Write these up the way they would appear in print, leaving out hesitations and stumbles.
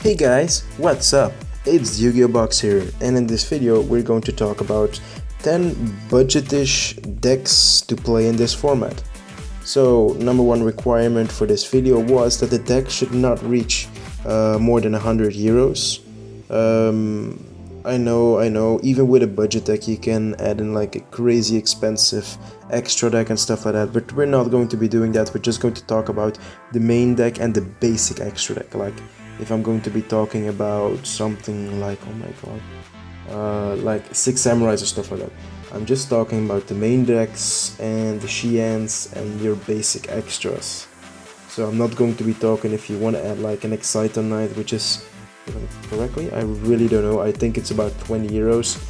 Hey guys, what's up? It's Yu-Gi-Oh! Box here, and in this video we're going to talk about 10 budget-ish decks to play in this format. So, number one requirement for this video was that the deck should not reach more than 100 euros. I know, even with a budget deck you can add in like a crazy expensive extra deck and stuff like that, but we're not going to be doing that. We're just going to talk about the main deck and the basic extra deck. Like, if I'm going to be talking about something like, oh my god, like 6 Samurais or stuff like that, I'm just talking about the main decks and the Xians and your basic extras. So I'm not going to be talking if you want to add like an Exciter Knight, which is, correctly, I really don't know, I think it's about 20 euros.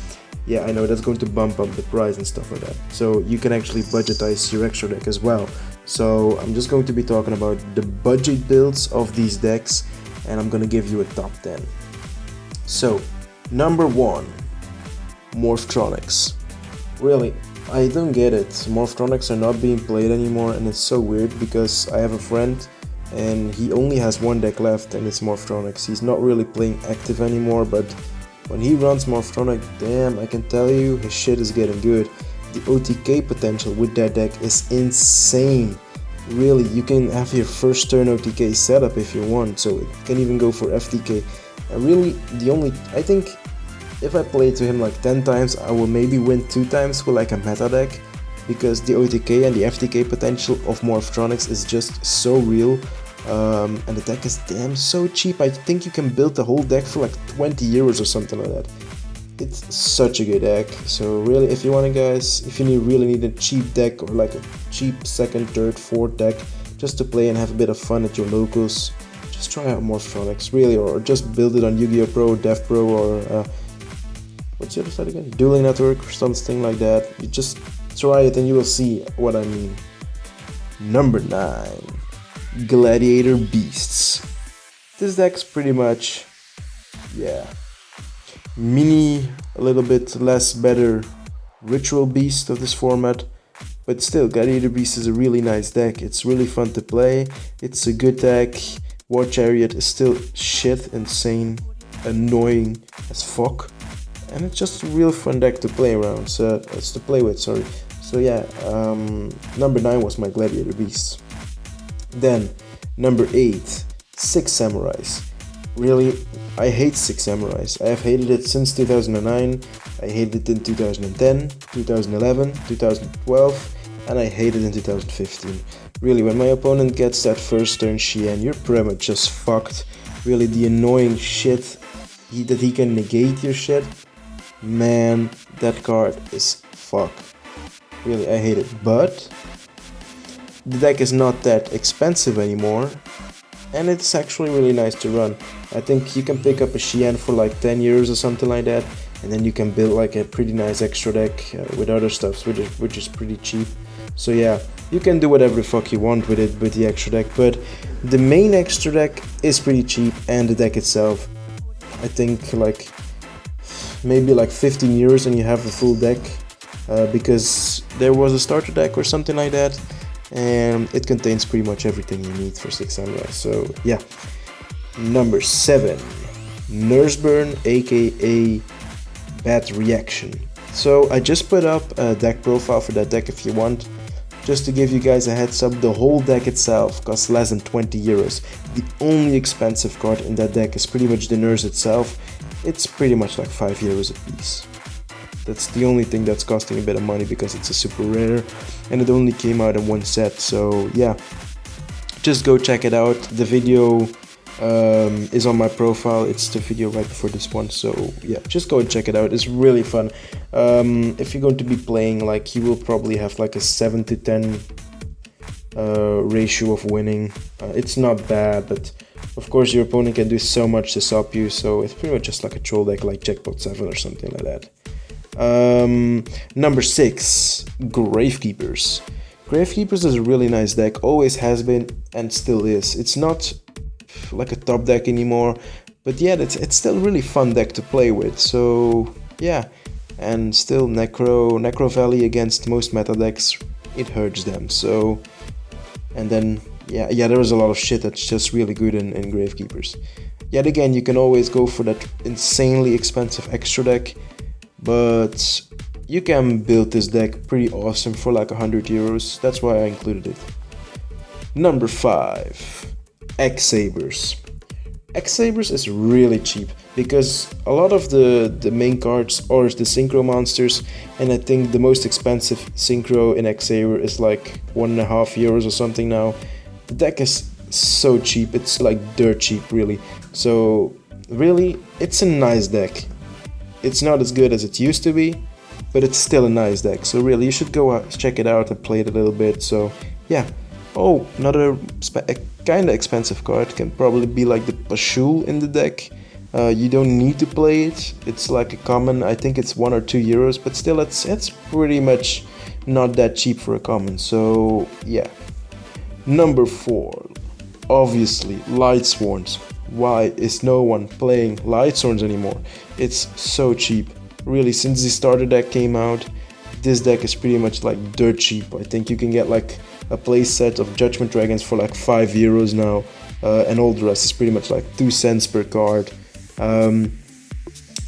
Yeah, I know that's going to bump up the price and stuff like that. So you can actually budgetize your extra deck as well. So I'm just going to be talking about the budget builds of these decks, and I'm gonna give you a top 10. So, number 1, Morphtronics. Really, I don't get it. Morphtronics are not being played anymore, and it's so weird because I have a friend and he only has one deck left, and it's Morphtronics. He's not really playing active anymore, but when he runs Morphtronic, damn, I can tell you his shit is getting good. The OTK potential with that deck is insane. Really, you can have your first turn OTK setup if you want, so it can even go for FTK. And really, I think if I play to him like 10 times, I will maybe win 2 times with like a meta deck, because the OTK and the FTK potential of Morphtronics is just so real. And the deck is damn so cheap. I think you can build the whole deck for like 20 euros or something like that. It's such a good deck. So really, if you want to, guys, if you really need a cheap deck or like a cheap second, third, fourth deck just to play and have a bit of fun at your locals, just try out Morphtronics, really, or just build it on Yu-Gi-Oh! Pro, Dev Pro, or what's the other side again? Dueling Network or something like that. You just try it and you will see what I mean. Number 9, Gladiator Beasts. This deck's pretty much, yeah, mini, a little bit less better Ritual Beast of this format, but still, Gladiator Beast is a really nice deck. It's really fun to play, it's a good deck. War Chariot is still shit, insane, annoying as fuck, and it's just a real fun deck to play around, so it's to play with, sorry. So yeah, number 9 was my Gladiator Beast. Then, number 8, 6 Samurais. Really, I hate 6 Samurais. I have hated it since 2009, I hated it in 2010, 2011, 2012, and I hated it in 2015. Really, when my opponent gets that first turn Xian, you're pretty much just fucked. Really, the annoying shit that he can negate your shit, man, that card is fuck. Really, I hate it. But the deck is not that expensive anymore, and it's actually really nice to run. I think you can pick up a Xian for like 10 euros or something like that, and then you can build like a pretty nice extra deck with other stuff, which is pretty cheap. So yeah, you can do whatever the fuck you want with it, with the extra deck, but the main extra deck is pretty cheap, and the deck itself, I think like maybe like 15 euros and you have the full deck, because there was a starter deck or something like that, and it contains pretty much everything you need for 6 Samurai. So yeah. Number 7, Nurseburn, aka Bad Reaction. So I just put up a deck profile for that deck if you want. Just to give you guys a heads up, the whole deck itself costs less than 20 euros. The only expensive card in that deck is pretty much the Nurse itself. It's pretty much like 5 euros a piece. That's the only thing that's costing a bit of money, because it's a super rare and it only came out in one set. So yeah, just go check it out. The video is on my profile. It's the video right before this one, so yeah, just go and check it out. It's really fun. If you're going to be playing, like, you will probably have like a 7 to 10 ratio of winning. It's not bad, but of course your opponent can do so much to stop you, so it's pretty much just like a troll deck like Jackpot 7 or something like that. Number 6, Gravekeepers. Gravekeepers is a really nice deck, always has been and still is. It's not like a top deck anymore, but yeah, it's still a really fun deck to play with. So yeah, and still Necro Valley against most meta decks, it hurts them. So, and then yeah, there was a lot of shit that's just really good in Gravekeepers. Yet again, you can always go for that insanely expensive extra deck, but you can build this deck pretty awesome for like 100 euros. That's why I included it. Number 5, x-sabers. X-sabers is really cheap because a lot of the main cards are the synchro monsters, and I think the most expensive synchro in x-saber is like 1.5 euros or something now. The deck is so cheap, it's like dirt cheap really. So really, it's a nice deck. It's not as good as it used to be, but it's still a nice deck. So really, you should go out, check it out and play it a little bit. So yeah. Oh, another kind of expensive card can probably be like the Pashul in the deck. You don't need to play it. It's like a common. I think it's 1 or 2 euros, but still, it's pretty much not that cheap for a common. So yeah. Number 4, obviously Lightsworns. Why is no one playing Lightsworns anymore? It's so cheap. Really, since the starter deck came out, this deck is pretty much like dirt cheap. I think you can get like a play set of Judgment Dragons for like 5 euros now, and all the rest is pretty much like 2 cents per card. And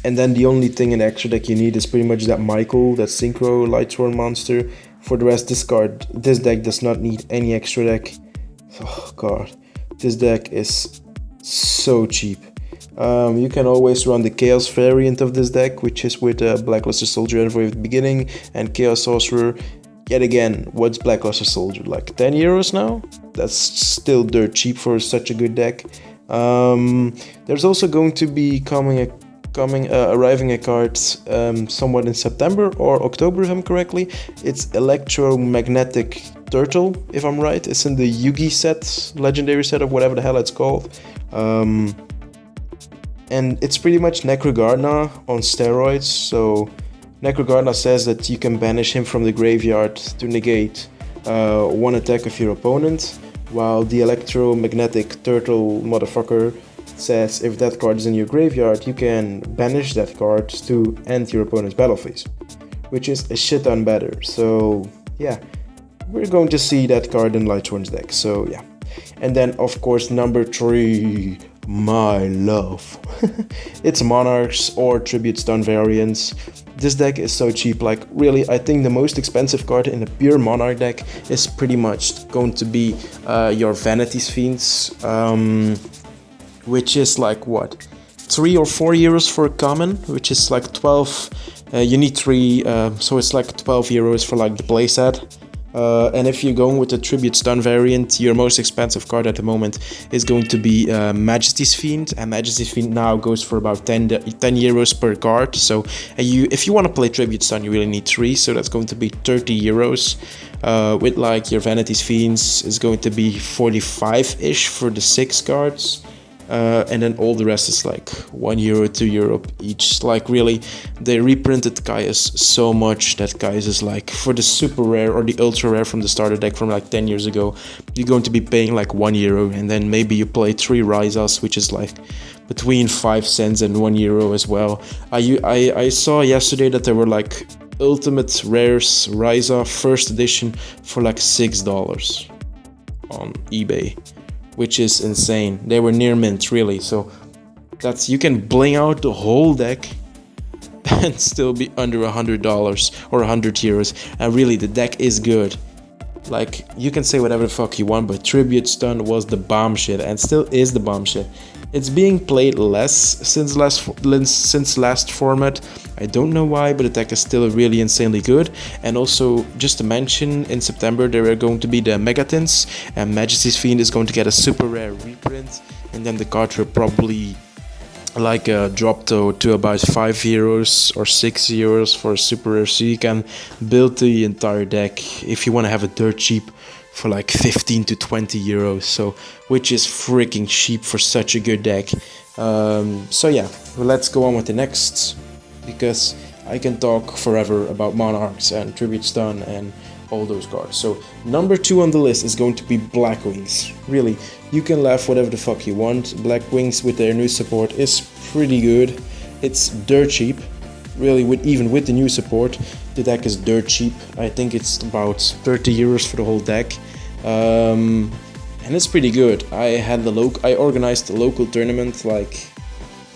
then the only thing in the extra deck you need is pretty much that Michael, that Synchro Lightsworn monster. For the rest, this deck does not need any extra deck. Oh god, this deck is so cheap. You can always run the Chaos variant of this deck, which is with Blackluster Soldier at the beginning and Chaos Sorcerer. Yet again, what's Blackluster Soldier? Like 10 euros now? That's still dirt cheap for such a good deck. There's also going to be arriving a card somewhat in September or October, if I'm correctly. It's Electromagnetic Turtle, if I'm right. It's in the Yugi set, legendary set, or whatever the hell it's called. And it's pretty much Necrogardna on steroids. So Necrogardna says that you can banish him from the graveyard to negate 1 attack of your opponent, while the Electromagnetic Turtle motherfucker says if that card is in your graveyard, you can banish that card to end your opponent's battle phase, which is a shit ton better. So yeah, we're going to see that card in Lightsworn's deck. So yeah. And then of course number 3, my love. It's Monarchs or Tribute Stun variants. This deck is so cheap. Like really, I think the most expensive card in a pure Monarch deck is pretty much going to be your Vanity's Fiends, which is like what, 3 or 4 euros for a common, which is like 12. You need 3, so it's like 12 euros for like the playset. And if you're going with the Tribute Stun variant, your most expensive card at the moment is going to be Majesty's Fiend, and Majesty's Fiend now goes for about 10 euros per card. So if you want to play Tribute Stun, you really need 3, so that's going to be 30 euros. With like your Vanity's Fiends is going to be 45-ish for the 6 cards. And then all the rest is like 1 euro, 2 euro each. Like really, they reprinted Caius so much that Caius is like, for the super rare or the ultra rare from the starter deck from like 10 years ago, you're going to be paying like 1 euro, and then maybe you play 3 Raizas, which is like between 5 cents and 1 euro as well. I saw yesterday that there were like Ultimate Rares Raiza first edition for like $6 on eBay, which is insane. They were near mint, really. So that's, you can bling out the whole deck and still be under $100 or 100 euros. And really, the deck is good. Like, you can say whatever the fuck you want, but Tribute Stun was the bomb shit and still is the bomb shit. It's being played less since last format. I don't know why, but the deck is still really insanely good. And also, just to mention, in September there are going to be the Megatins, and Majesty's Fiend is going to get a super rare reprint, and then the cards will probably like drop to about 5 euros or 6 euros for a super rare, so you can build the entire deck if you want to have a dirt cheap for like 15 to 20 euros, so which is freaking cheap for such a good deck. So yeah, let's go on with the next, because I can talk forever about Monarchs and Tribute Stun and all those cards. So number 2 on the list is going to be Black Wings. Really, you can laugh whatever the fuck you want. Black Wings with their new support is pretty good. It's dirt cheap. Really, even with the new support, the deck is dirt cheap. I think it's about 30 euros for the whole deck. And and it's pretty good. I organized a local tournament like,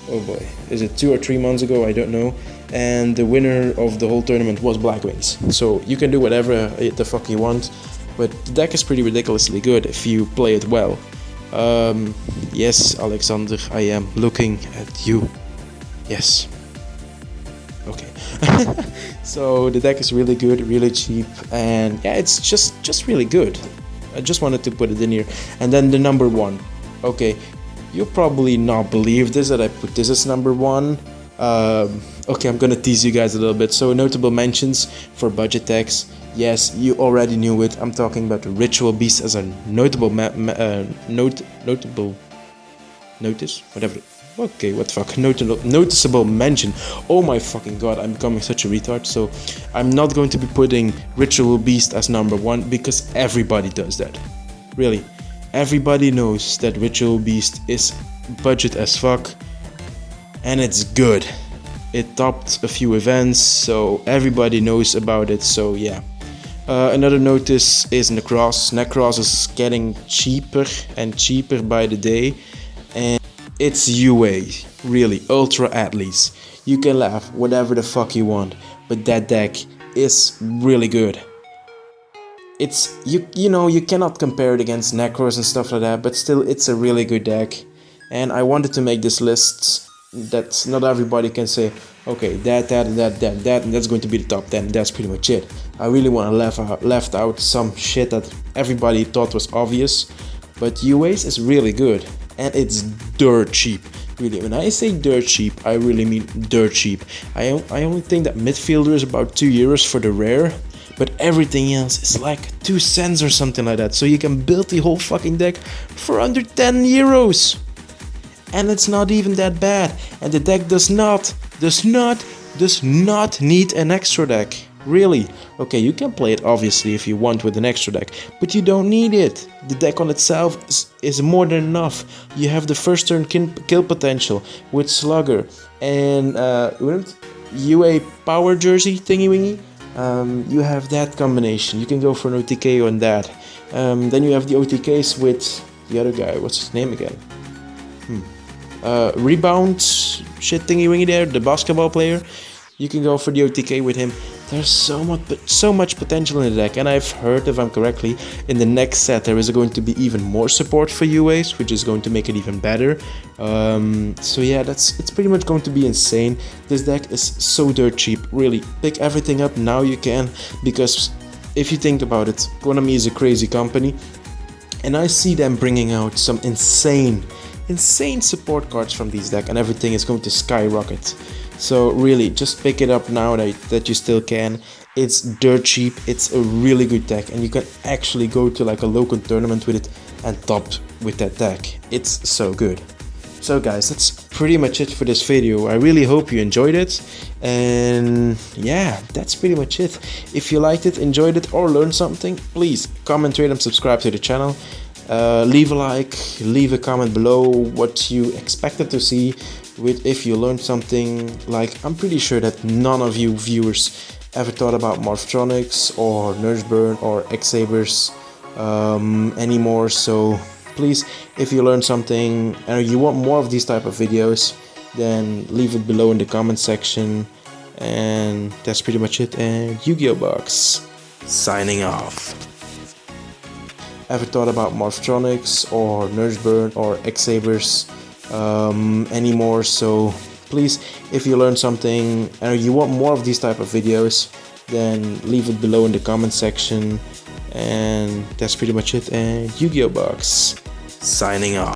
oh boy, is it 2 or 3 months ago? I don't know. And the winner of the whole tournament was Blackwings. So you can do whatever the fuck you want, but the deck is pretty ridiculously good if you play it well. Yes, Alexander, I am looking at you. Yes. Okay. So the deck is really good, really cheap, and yeah, it's just really good. I just wanted to put it in here. And then the number 1. Okay, you'll probably not believe this, that I put this as number 1. Okay, I'm gonna tease you guys a little bit. So notable mentions for budget decks. Yes, you already knew it. I'm talking about the Ritual Beast as a notable noticeable mention. Oh my fucking god, I'm becoming such a retard. So I'm not going to be putting Ritual Beast as number 1 because everybody does that. Really, everybody knows that Ritual Beast is budget as fuck, and it's good. It topped a few events, so everybody knows about it. So yeah. Another notice is Necros. Necros is getting cheaper and cheaper by the day, and it's UA, really, ultra athletes. You can laugh whatever the fuck you want, but that deck is really good. It's you know, you cannot compare it against Necros and stuff like that, but still it's a really good deck. And I wanted to make this list that not everybody can say, okay, that, and that's going to be the top 10. That's pretty much it. I really want to left out some shit that everybody thought was obvious, but UA's is really good, and it's dirt cheap. Really, when I say dirt cheap, I really mean dirt cheap. I only think that midfielder is about €2 for the rare, but everything else is like 2 cents or something like that. So you can build the whole fucking deck for under €10. And it's not even that bad. And the deck does not need an extra deck. Really. Okay, you can play it obviously if you want with an extra deck, but you don't need it. The deck on itself is more than enough. You have the first turn kill potential with Slugger and UA power jersey thingy wingy. You have that combination. You can go for an OTK on that. Then you have the OTKs with the other guy. What's his name again? Rebound shit thingy wingy there, the basketball player. You can go for the OTK with him. There's so much potential in the deck, and I've heard, if I'm correctly, in the next set there is going to be even more support for UAs, which is going to make it even better. So yeah, it's pretty much going to be insane. This deck is so dirt cheap. Really, pick everything up now you can, because if you think about it, Konami is a crazy company, and I see them bringing out some insane support cards from these decks, and everything is going to skyrocket. So really, just pick it up now that you still can. It's dirt cheap, it's a really good deck, and you can actually go to like a local tournament with it and top with that deck. It's so good. So guys, that's pretty much it for this video. I really hope you enjoyed it, and yeah, that's pretty much it. If you liked it, enjoyed it, or learned something, please comment, rate, and subscribe to the channel. Leave a like, leave a comment below what you expected to see if you learned something. Like, I'm pretty sure that none of you viewers ever thought about Morphtronics or Nurseburn or X-sabers anymore. So please, if you learned something and you want more of these type of videos, then leave it below in the comment section. And that's pretty much it. And YGO Box signing off. Ever thought about Morphtronics or Nurseburn or X-sabers anymore? So please, if you learned something and you want more of these type of videos, then leave it below in the comment section. And that's pretty much it. And YGO Box signing off.